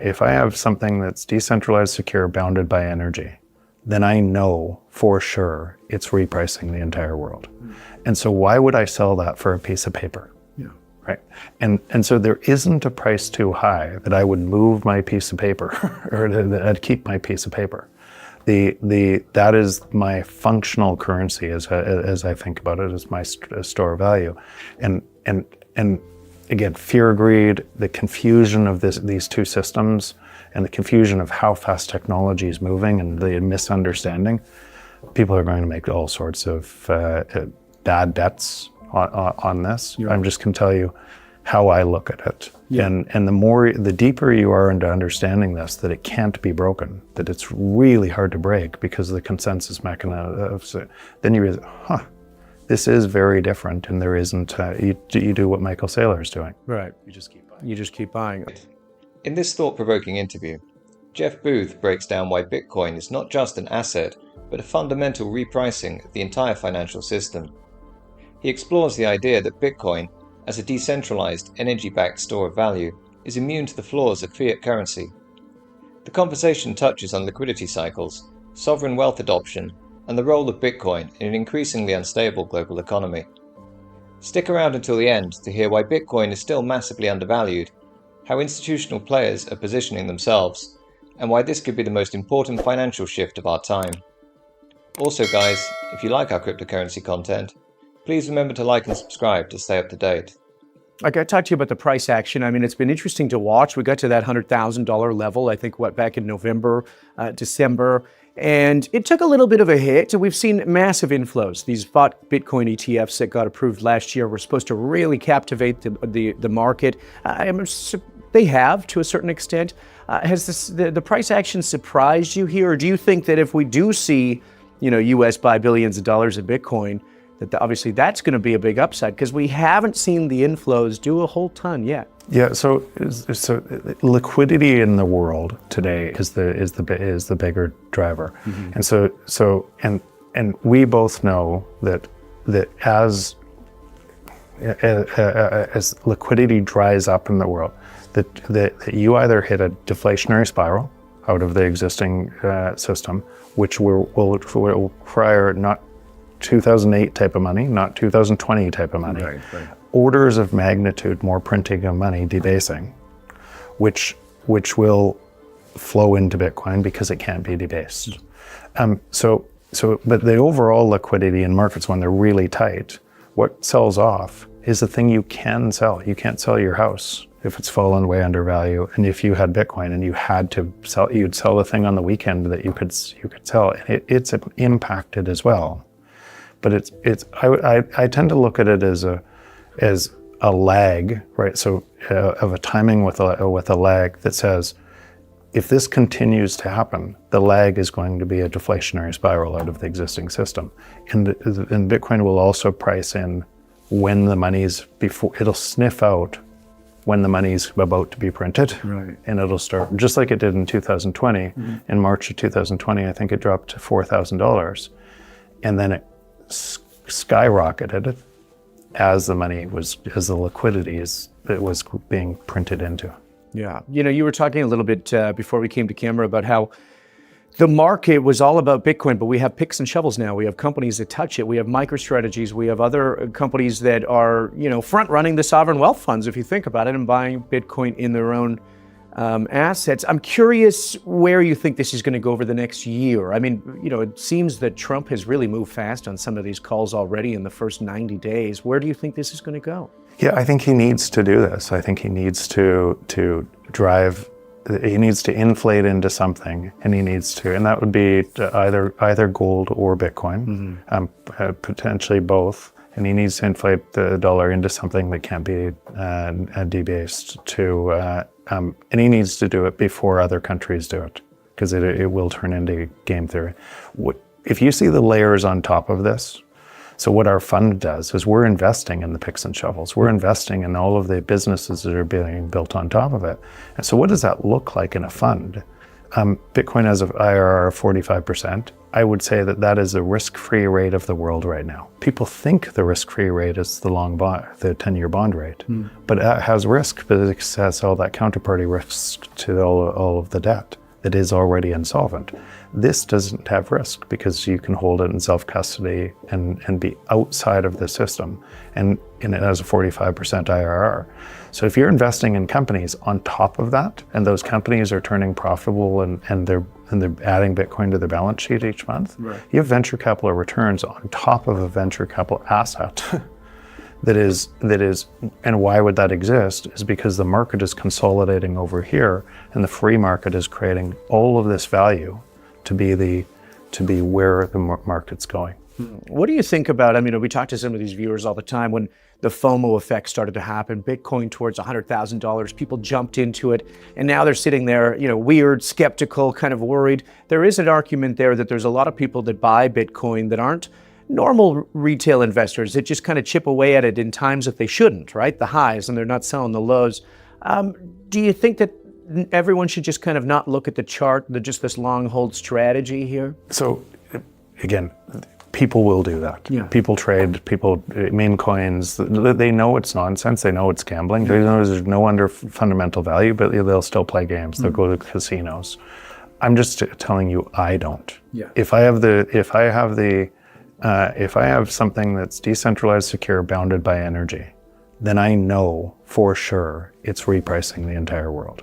If I have something that's decentralized, secure, bounded by energy, then I know for sure it's repricing the entire world. And so why would I sell that for a piece of paper? Yeah. Right. And so there isn't a price too high that I would move my piece of paper or that I'd keep my piece of paper. That is my functional currency as I think about it, as my store of value. And again, fear, greed, the confusion of these two systems and the confusion of how fast technology is moving and the misunderstanding, people are going to make all sorts of bad bets on this. Yeah. I'm just going to tell you how I look at it. Yeah. And the deeper you are into understanding this, that it can't be broken, that it's really hard to break because of the consensus mechanism, then you realize, this is very different, and there isn't, you do what Michael Saylor is doing. Right. You just keep buying. You just keep buying. In this thought-provoking interview, Jeff Booth breaks down why Bitcoin is not just an asset, but a fundamental repricing of the entire financial system. He explores the idea that Bitcoin, as a decentralized, energy-backed store of value, is immune to the flaws of fiat currency. The conversation touches on liquidity cycles, sovereign wealth adoption, and the role of Bitcoin in an increasingly unstable global economy. Stick around until the end to hear why Bitcoin is still massively undervalued, how institutional players are positioning themselves, and why this could be the most important financial shift of our time. Also guys, if you like our cryptocurrency content, please remember to like and subscribe to stay up to date. Like I talked to you about the price action. I mean, it's been interesting to watch. We got to that $100,000 level, I think, back in November, December, and it took a little bit of a hit. We've seen massive inflows. These spot Bitcoin ETFs that got approved last year were supposed to really captivate the market. They have, to a certain extent. Has the price action surprised you here, or do you think that if we do see, U.S. buy billions of dollars of Bitcoin, that obviously that's going to be a big upside, because we haven't seen the inflows do a whole ton yet? Yeah, so liquidity in the world today is the bigger driver, mm-hmm. and we both know that as liquidity dries up in the world, that you either hit a deflationary spiral out of the existing system, which will require not 2008 type of money, not 2020 type of money. Right. Orders of magnitude more printing of money, debasing, which will flow into Bitcoin because it can't be debased. But the overall liquidity in markets when they're really tight, what sells off is the thing you can sell. You can't sell your house if it's fallen way under value. And if you had Bitcoin and you had to sell, you'd sell the thing on the weekend that you could sell. And it's impacted as well. But I tend to look at it as a lag, right? So of a timing with a lag that says, if this continues to happen, the lag is going to be a deflationary spiral out of the existing system. And Bitcoin will also price in when the money's it'll sniff out when the money's about to be printed. Right. And it'll start, just like it did in 2020. Mm-hmm. In March of 2020, I think it dropped to $4,000. And then it skyrocketed as the liquidity was being printed into. Yeah. You were talking a little bit before we came to camera about how the market was all about Bitcoin, but we have picks and shovels now. We have companies that touch it. We have MicroStrategies. We have other companies that are, front running the sovereign wealth funds, if you think about it, and buying Bitcoin in their own assets. I'm curious where you think this is going to go over the next year. I mean, it seems that Trump has really moved fast on some of these calls already in the first 90 days. Where do you think this is going to go? Yeah, I think he needs to do this. I think he needs to inflate into something, and that would be either gold or Bitcoin, mm-hmm. Potentially both. And he needs to inflate the dollar into something that can't be debased and he needs to do it before other countries do it, because it will turn into game theory. If you see the layers on top of this, so what our fund does is we're investing in the picks and shovels. We're investing in all of the businesses that are being built on top of it. And so what does that look like in a fund? Bitcoin has an IRR of 45%. I would say that that is the risk-free rate of the world right now. People think the risk-free rate is the long bond, the 10-year bond rate, but it has risk because it has all that counterparty risk to all of the debt that is already insolvent. This doesn't have risk because you can hold it in self-custody and be outside of the system, and it has a 45% IRR. So if you're investing in companies on top of that, and those companies are turning profitable and they're adding Bitcoin to their balance sheet each month, right, you have venture capital returns on top of a venture capital asset that is, and why would that exist? Is because the market is consolidating over here, and the free market is creating all of this value to be where the market's going. What do you think about, I mean, we talk to some of these viewers all the time, when the FOMO effect started to happen, Bitcoin towards $100,000, people jumped into it, and now they're sitting there, weird, skeptical, kind of worried. There is an argument there that there's a lot of people that buy Bitcoin that aren't normal retail investors, that just kind of chip away at it in times that they shouldn't, right? The highs, and they're not selling the lows. Do you think that everyone should just kind of not look at the chart, just this long hold strategy here? So again, people will do that. Yeah. People trade, people meme coins. They know it's nonsense. They know it's gambling. They know there's no fundamental value, but they'll still play games. They'll go to casinos. I'm just telling you, I don't. Yeah. If I have something that's decentralized, secure, bounded by energy, then I know for sure it's repricing the entire world.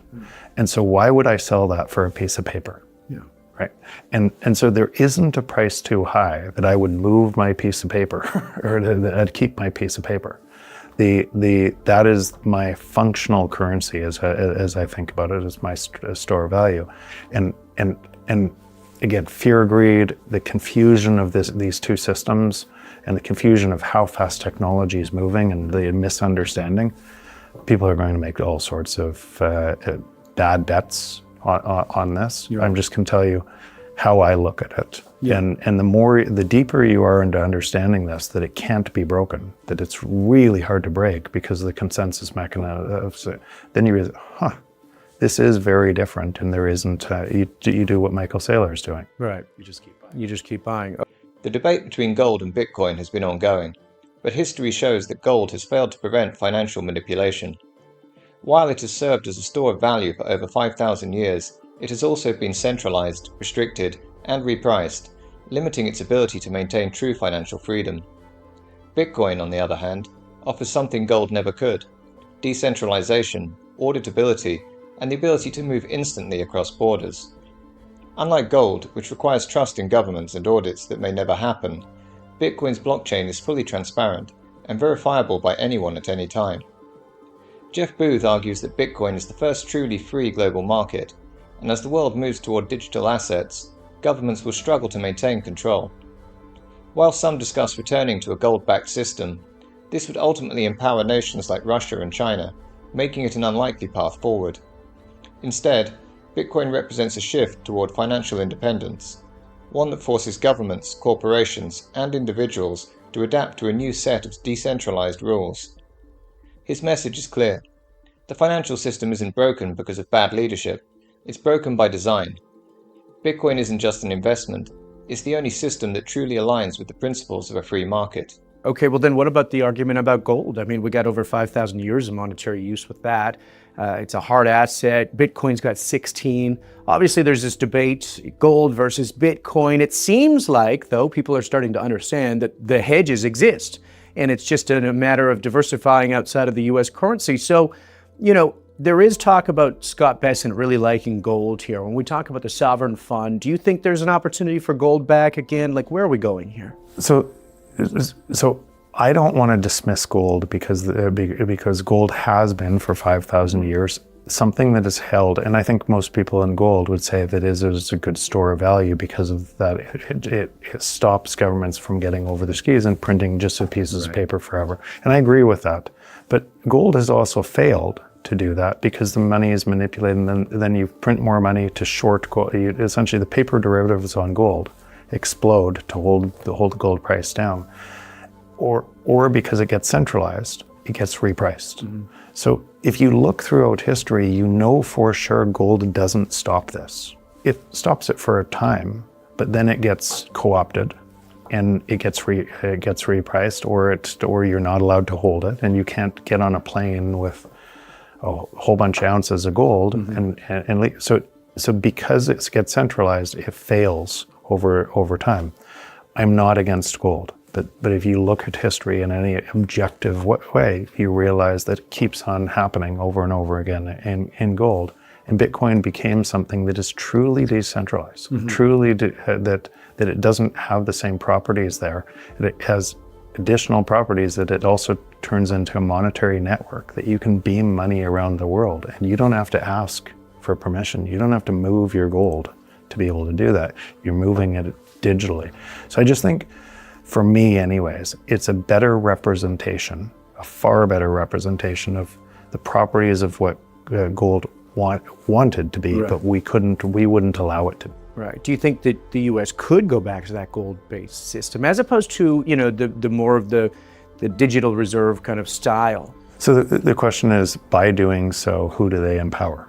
And so why would I sell that for a piece of paper? Yeah. Right. And so there isn't a price too high that I would move my piece of paper or that I'd keep my piece of paper. That is my functional currency as I think about it, as my store of value. And again, fear, greed, the confusion of these two systems, and the confusion of how fast technology is moving, and the misunderstanding, people are going to make all sorts of bad bets on this. Yeah. I'm just going to tell you how I look at it. Yeah. And the deeper you are into understanding this, that it can't be broken, that it's really hard to break because of the consensus mechanism, then you realize, this is very different, and there isn't, you do what Michael Saylor is doing. Right. You just keep buying. The debate between gold and Bitcoin has been ongoing, but history shows that gold has failed to prevent financial manipulation. While it has served as a store of value for over 5,000 years, it has also been centralized, restricted, and repriced, limiting its ability to maintain true financial freedom. Bitcoin, on the other hand, offers something gold never could: decentralization, auditability, and the ability to move instantly across borders. Unlike gold, which requires trust in governments and audits that may never happen, Bitcoin's blockchain is fully transparent and verifiable by anyone at any time. Jeff Booth argues that Bitcoin is the first truly free global market, and as the world moves toward digital assets, governments will struggle to maintain control. While some discuss returning to a gold-backed system, this would ultimately empower nations like Russia and China, making it an unlikely path forward. Instead, Bitcoin represents a shift toward financial independence, one that forces governments, corporations, and individuals to adapt to a new set of decentralized rules. His message is clear. The financial system isn't broken because of bad leadership, it's broken by design. Bitcoin isn't just an investment, it's the only system that truly aligns with the principles of a free market. Okay, well then what about the argument about gold? I mean, we got over 5,000 years of monetary use with that. It's a hard asset. Bitcoin's got 16. Obviously, there's this debate, gold versus Bitcoin. It seems like, though, people are starting to understand that the hedges exist, and it's just a matter of diversifying outside of the U.S. currency. So, there is talk about Scott Bessent really liking gold here. When we talk about the sovereign fund, do you think there's an opportunity for gold back again? Like, where are we going here? So I don't want to dismiss gold because gold has been for 5,000 years something that is held, and I think most people in gold would say that it is a good store of value because of that. It stops governments from getting over their skis and printing just pieces of paper forever. And I agree with that. But gold has also failed to do that because the money is manipulated, and then you print more money to short gold. Essentially, the paper derivatives on gold explode to hold the gold price down. Or because it gets centralized, it gets repriced. Mm-hmm. So if you look throughout history, you know for sure gold doesn't stop this. it stops it for a time, but then it gets co-opted and it gets repriced, or you're not allowed to hold it, and you can't get on a plane with a whole bunch of ounces of gold. So because it gets centralized, it fails over time. I'm not against gold, but if you look at history in any objective way, you realize that it keeps on happening over and over again in gold. And Bitcoin became something that is truly decentralized, truly that it doesn't have the same properties there. It has additional properties that it also turns into a monetary network that you can beam money around the world, and you don't have to ask for permission. You don't have to move your gold to be able to do that. You're moving it digitally. So I just think, for me anyways, it's a better representation, a far better representation of the properties of what gold wanted to be, right. But we wouldn't allow it to. Right. Do you think that the U.S. could go back to that gold-based system, as opposed to, the more of the digital reserve kind of style? So the question is, by doing so, who do they empower?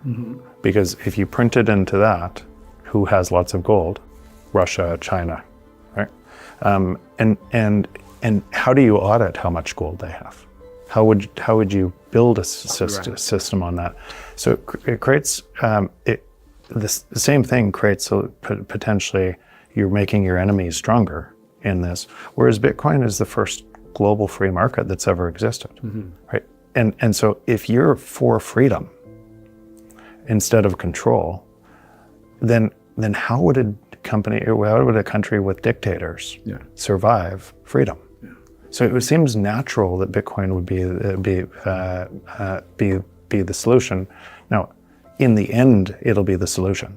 Because if you print it into that, who has lots of gold? Russia, China, right? And how do you audit how much gold they have? How would you build a system on that? So it creates the same thing creates potentially you're making your enemies stronger in this. Whereas Bitcoin is the first global free market that's ever existed, right? And so if you're for freedom instead of control, then how would a country with dictators survive freedom? So it seems natural that Bitcoin would be the solution. Now, in the end, it'll be the solution.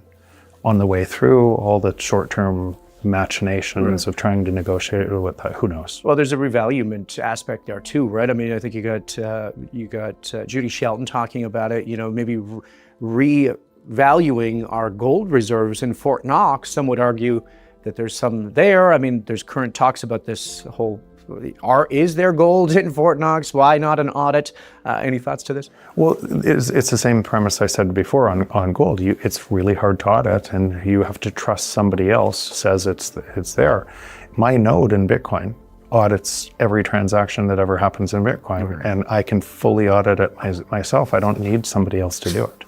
On the way through, all the short-term machinations of trying to negotiate with that, who knows? Well, there's a revaluement aspect there too, right? I mean, I think you got Judy Shelton talking about it. Maybe revaluing our gold reserves in Fort Knox. Some would argue that there's some there. I mean, there's current talks about this whole. Is there gold in Fort Knox? Why not an audit? Any thoughts to this? Well, it's the same premise I said before on gold. It's really hard to audit, and you have to trust somebody else says it's there. My node in Bitcoin audits every transaction that ever happens in Bitcoin, and I can fully audit it myself. I don't need somebody else to do it.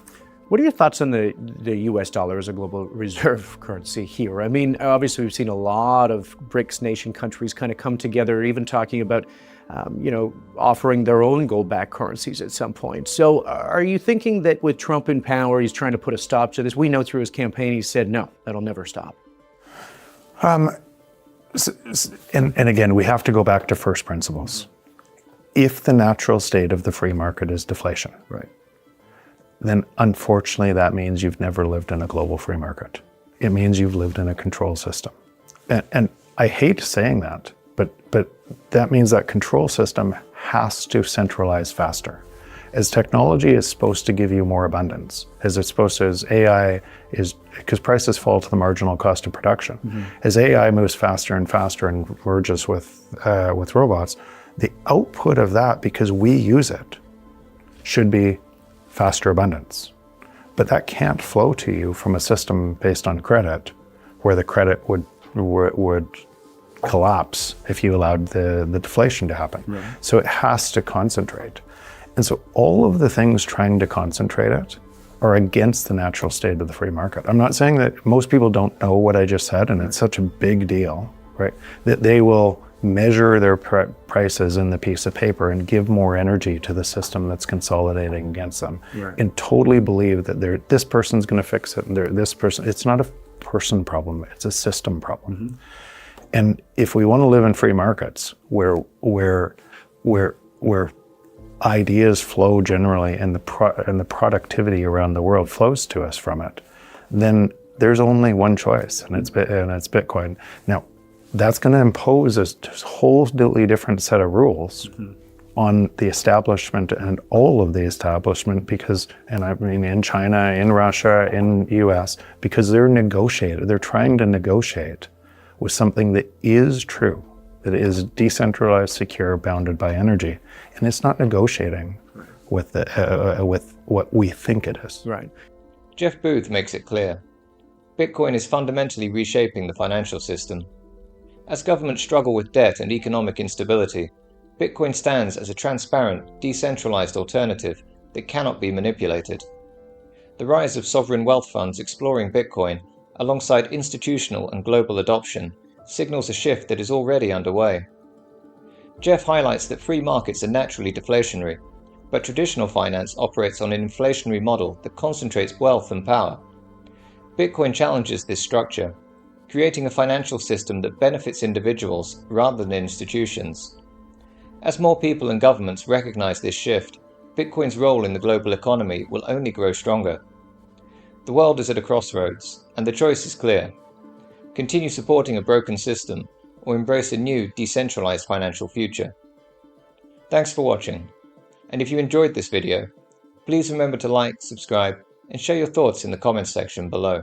What are your thoughts on the U.S. dollar as a global reserve currency here? I mean, obviously we've seen a lot of BRICS nation countries kind of come together, even talking about, offering their own gold-backed currencies at some point. So are you thinking that with Trump in power, he's trying to put a stop to this? We know through his campaign, he said, no, that'll never stop. And again, we have to go back to first principles. If the natural state of the free market is deflation, right, then unfortunately that means you've never lived in a global free market. It means you've lived in a control system. And I hate saying that, but that means that control system has to centralize faster. As technology is supposed to give you more abundance, as AI is, because prices fall to the marginal cost of production. As AI moves faster and faster and merges with robots, the output of that, because we use it, should be faster abundance. But that can't flow to you from a system based on credit, where the credit would collapse if you allowed the deflation to happen. Right. So it has to concentrate. And so all of the things trying to concentrate it are against the natural state of the free market. I'm not saying that most people don't know what I just said, and it's such a big deal, right? That they will measure their prices in the piece of paper and give more energy to the system that's consolidating against them, right, and totally believe that this person's going to fix it, and this person. It's not a person problem; it's a system problem. And if we want to live in free markets where ideas flow generally, and the productivity around the world flows to us from it, then there's only one choice, and it's Bitcoin. Now, that's going to impose a wholly different set of rules on the establishment and all of the establishment, because, and I mean in China, in Russia, in US, because they're trying to negotiate with something that is true, that is decentralized, secure, bounded by energy, and it's not negotiating with what we think it is. Right. Jeff Booth makes it clear. Bitcoin is fundamentally reshaping the financial system. As governments struggle with debt and economic instability, Bitcoin stands as a transparent, decentralized alternative that cannot be manipulated. The rise of sovereign wealth funds exploring Bitcoin, alongside institutional and global adoption, signals a shift that is already underway. Jeff highlights that free markets are naturally deflationary, but traditional finance operates on an inflationary model that concentrates wealth and power. Bitcoin challenges this structure, creating a financial system that benefits individuals rather than institutions. As more people and governments recognize this shift, Bitcoin's role in the global economy will only grow stronger. The world is at a crossroads, and the choice is clear. Continue supporting a broken system, or embrace a new, decentralized financial future. Thanks for watching, and if you enjoyed this video, please remember to like, subscribe, and share your thoughts in the comments section below.